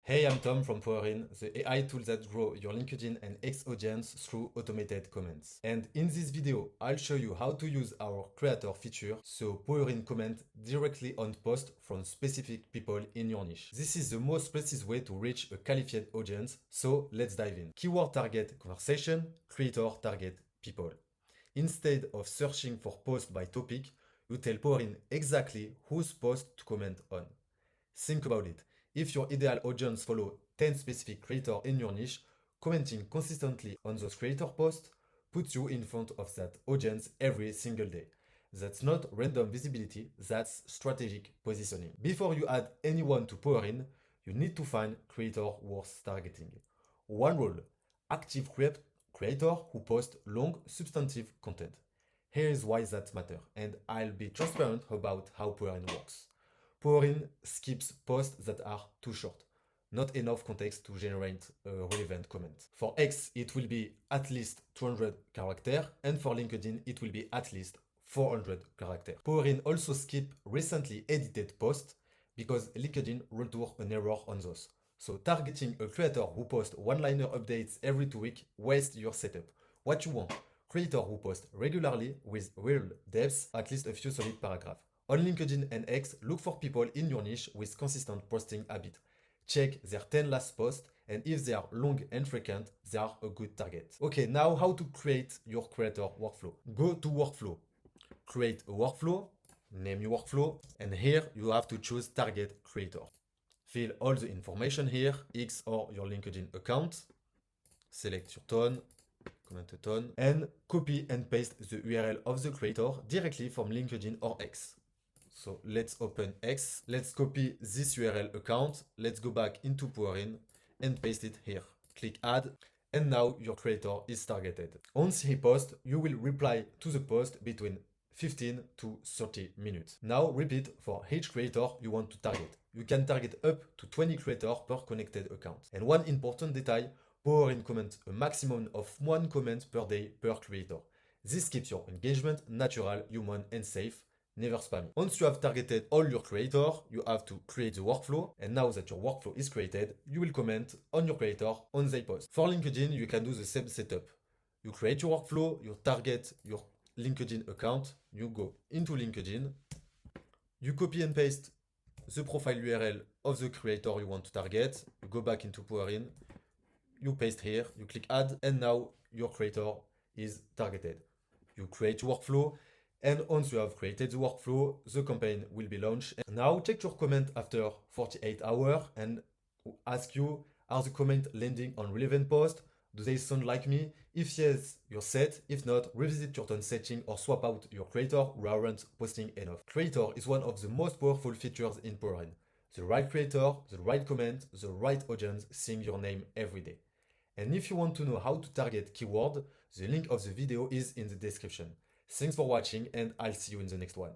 Hey, I'm Tom from Powerin, the AI tool that grow your LinkedIn and X audience through automated comments. And in this video, I'll show you how to use our creator feature so Powerin comment directly on post from specific people in your niche. This is the most precise way to reach a qualified audience, so let's dive in. Keyword target conversation, creator target people. Instead of searching for post by topic, you tell Powerin exactly whose post to comment on. Think about it. If your ideal audience follow 10 specific creators in your niche, commenting consistently on those creator posts puts you in front of that audience every single day. That's not random visibility, that's strategic positioning. Before you add anyone to Powerin, you need to find creator worth targeting. One rule, active creator who post long, substantive content. Here is why that matters, and I'll be transparent about how Powerin works. Powerin skips posts that are too short, not enough context to generate a relevant comment. For X, it will be at least 200 characters, and for LinkedIn, it will be at least 400 characters. Powerin also skip recently edited posts because LinkedIn returns an error on those. So targeting a creator who posts one-liner updates every 2 weeks wastes your setup. What you want? Creator who post regularly with real depth, at least a few solid paragraphs. On LinkedIn and X, look for people in your niche with consistent posting habit. Check their 10 last posts, and if they are long and frequent, they are a good target. Okay, now how to create your creator workflow. Go to workflow, create a workflow, name your workflow, and here you have to choose target creator. Fill all the information here, X or your LinkedIn account, select your tone, comment a tone, and copy and paste the URL of the creator directly from LinkedIn or X. So let's open X. Let's copy this URL account. Let's go back into Powerin and paste it here. Click add. And now your creator is targeted. Once he posts, you will reply to the post between 15 to 30 minutes. Now repeat for each creator you want to target. You can target up to 20 creators per connected account. And one important detail, Powerin comments a maximum of 1 comment per day per creator. This keeps your engagement natural, human, and safe. Never spam. Once you have targeted all your creators, you have to create the workflow. And now that your workflow is created, you will comment on your creator on their post. For LinkedIn, you can do the same setup. You create your workflow, you target your LinkedIn account, you go into LinkedIn, you copy and paste the profile URL of the creator you want to target, you go back into Powerin, you paste here, you click add, and now your creator is targeted. You create your workflow. And once you have created the workflow, the campaign will be launched. And now check your comment after 48 hours and ask you, are the comments landing on relevant posts? Do they sound like me? If yes, you're set. If not, revisit your tone setting or swap out your creator who aren't posting enough. Creator is one of the most powerful features in Powerin. The right creator, the right comment, the right audience seeing your name every day. And if you want to know how to target keyword, the link of the video is in the description. Thanks for watching, and I'll see you in the next one.